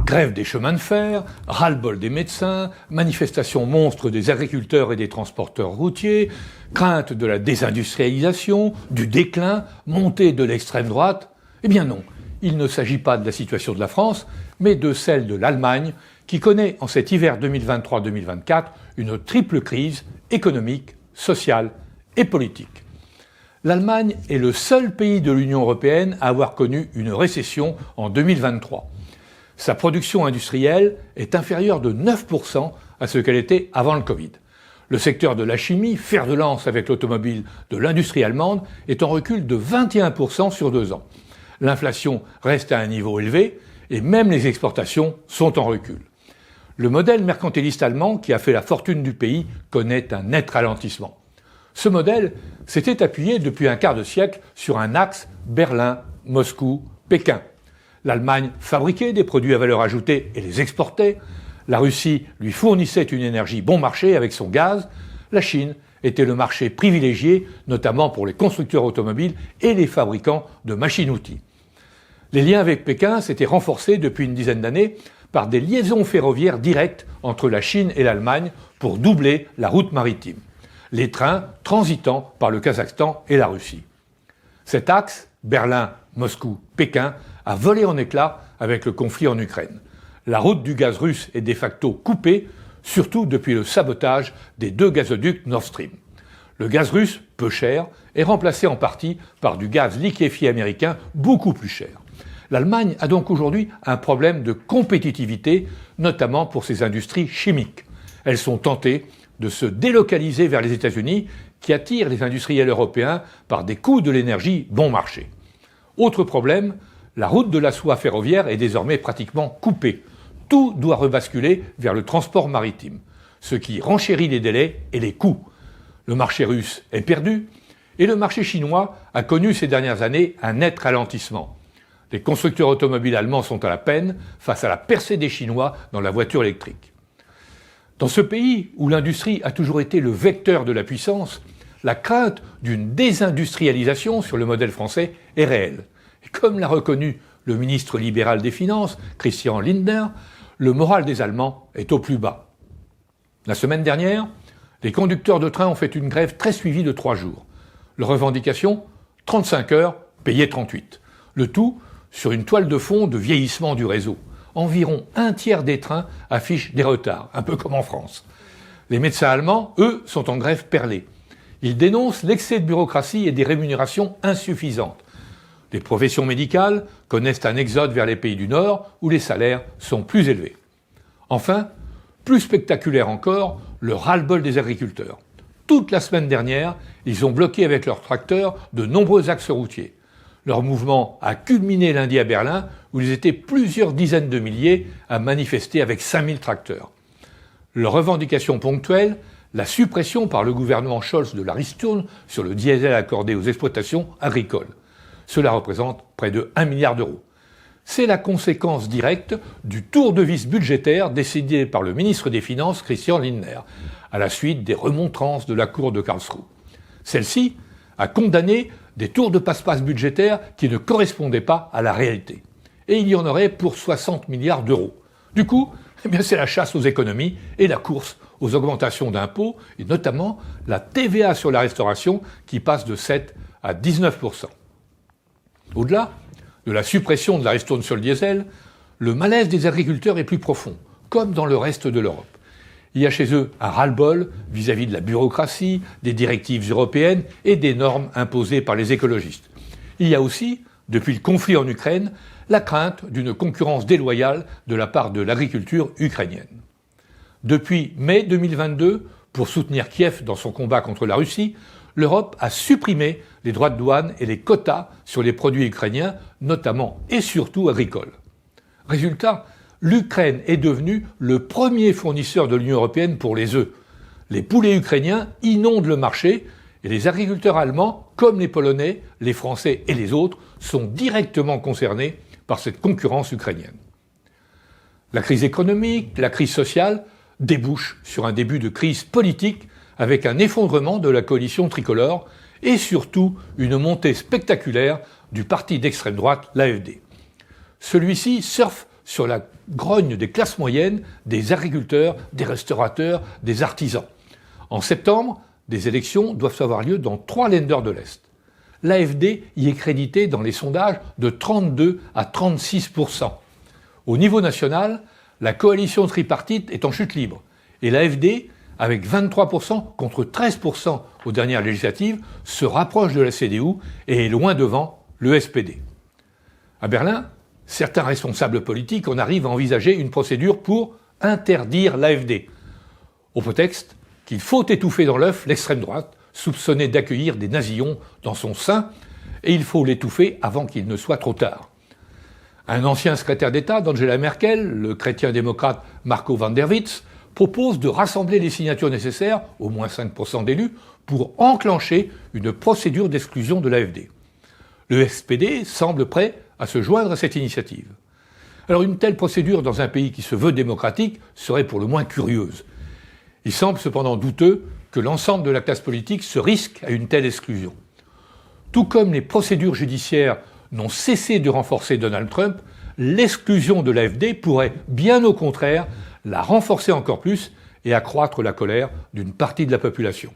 Grève des chemins de fer, ras-le-bol des médecins, manifestations monstres des agriculteurs et des transporteurs routiers, crainte de la désindustrialisation, du déclin, montée de l'extrême droite. Eh bien non, il ne s'agit pas de la situation de la France, mais de celle de l'Allemagne, qui connaît en cet hiver 2023-2024 une triple crise économique, sociale et politique. L'Allemagne est le seul pays de l'Union européenne à avoir connu une récession en 2023. Sa production industrielle est inférieure de 9% à ce qu'elle était avant le Covid. Le secteur de la chimie, fer de lance avec l'automobile de l'industrie allemande, est en recul de 21% sur 2 ans. L'inflation reste à un niveau élevé et même les exportations sont en recul. Le modèle mercantiliste allemand, qui a fait la fortune du pays, connaît un net ralentissement. Ce modèle s'était appuyé depuis un quart de siècle sur un axe Berlin-Moscou-Pékin. L'Allemagne fabriquait des produits à valeur ajoutée et les exportait. La Russie lui fournissait une énergie bon marché avec son gaz. La Chine était le marché privilégié, notamment pour les constructeurs automobiles et les fabricants de machines-outils. Les liens avec Pékin s'étaient renforcés depuis une dizaine d'années par des liaisons ferroviaires directes entre la Chine et l'Allemagne pour doubler la route maritime. Les trains transitant par le Kazakhstan et la Russie. Cet axe, Berlin-Moscou-Pékin, a volé en éclats avec le conflit en Ukraine. La route du gaz russe est de facto coupée, surtout depuis le sabotage des 2 gazoducs Nord Stream. Le gaz russe, peu cher, est remplacé en partie par du gaz liquéfié américain beaucoup plus cher. L'Allemagne a donc aujourd'hui un problème de compétitivité, notamment pour ses industries chimiques. Elles sont tentées de se délocaliser vers les États-Unis, qui attirent les industriels européens par des coûts de l'énergie bon marché. Autre problème, la route de la soie ferroviaire est désormais pratiquement coupée. Tout doit rebasculer vers le transport maritime, ce qui renchérit les délais et les coûts. Le marché russe est perdu et le marché chinois a connu ces dernières années un net ralentissement. Les constructeurs automobiles allemands sont à la peine face à la percée des Chinois dans la voiture électrique. Dans ce pays où l'industrie a toujours été le vecteur de la puissance, la crainte d'une désindustrialisation sur le modèle français est réelle. Et comme l'a reconnu le ministre libéral des Finances, Christian Lindner, le moral des Allemands est au plus bas. La semaine dernière, les conducteurs de train ont fait une grève très suivie de 3 jours. Leur revendication, 35 heures, payées 38. Le tout sur une toile de fond de vieillissement du réseau. Environ un tiers des trains affichent des retards, un peu comme en France. Les médecins allemands, eux, sont en grève perlée. Ils dénoncent l'excès de bureaucratie et des rémunérations insuffisantes. Les professions médicales connaissent un exode vers les pays du Nord où les salaires sont plus élevés. Enfin, plus spectaculaire encore, le ras-le-bol des agriculteurs. Toute la semaine dernière, ils ont bloqué avec leurs tracteurs de nombreux axes routiers. Leur mouvement a culminé lundi à Berlin où ils étaient plusieurs dizaines de milliers à manifester avec 5000 tracteurs. Leur revendication ponctuelle, la suppression par le gouvernement Scholz de la ristourne sur le diesel accordé aux exploitations agricoles. Cela représente près de 1 milliard d'euros. C'est la conséquence directe du tour de vis budgétaire décidé par le ministre des Finances, Christian Lindner, à la suite des remontrances de la Cour de Karlsruhe. Celle-ci a condamné des tours de passe-passe budgétaires qui ne correspondaient pas à la réalité. Et il y en aurait pour 60 milliards d'euros. Du coup, c'est la chasse aux économies et la course aux augmentations d'impôts, et notamment la TVA sur la restauration qui passe de 7 à 19%. Au-delà de la suppression de la ristourne sur le diesel, le malaise des agriculteurs est plus profond, comme dans le reste de l'Europe. Il y a chez eux un ras-le-bol vis-à-vis de la bureaucratie, des directives européennes et des normes imposées par les écologistes. Il y a aussi, depuis le conflit en Ukraine, la crainte d'une concurrence déloyale de la part de l'agriculture ukrainienne. Depuis mai 2022, pour soutenir Kiev dans son combat contre la Russie, l'Europe a supprimé les droits de douane et les quotas sur les produits ukrainiens, notamment et surtout agricoles. Résultat, l'Ukraine est devenue le premier fournisseur de l'Union européenne pour les œufs. Les poulets ukrainiens inondent le marché et les agriculteurs allemands, comme les Polonais, les Français et les autres, sont directement concernés par cette concurrence ukrainienne. La crise économique, la crise sociale débouchent sur un début de crise politique avec un effondrement de la coalition tricolore et surtout une montée spectaculaire du parti d'extrême droite, l'AfD. Celui-ci surfe sur la grogne des classes moyennes, des agriculteurs, des restaurateurs, des artisans. En septembre, des élections doivent avoir lieu dans 3 Länder de l'Est. L'AfD y est créditée dans les sondages de 32 à 36%. Au niveau national, la coalition tripartite est en chute libre et l'AfD, avec 23% contre 13% aux dernières législatives, se rapproche de la CDU et est loin devant le SPD. À Berlin, certains responsables politiques en arrivent à envisager une procédure pour interdire l'AfD, au prétexte qu'il faut étouffer dans l'œuf l'extrême droite, soupçonnée d'accueillir des nasillons dans son sein, et il faut l'étouffer avant qu'il ne soit trop tard. Un ancien secrétaire d'État d'Angela Merkel, le chrétien-démocrate Marco van der Witz, propose de rassembler les signatures nécessaires, au moins 5% d'élus, pour enclencher une procédure d'exclusion de l'AfD. Le SPD semble prêt à se joindre à cette initiative. Alors une telle procédure dans un pays qui se veut démocratique serait pour le moins curieuse. Il semble cependant douteux que l'ensemble de la classe politique se risque à une telle exclusion. Tout comme les procédures judiciaires n'ont cessé de renforcer Donald Trump, l'exclusion de l'AfD pourrait, bien au contraire, la renforcer encore plus et accroître la colère d'une partie de la population.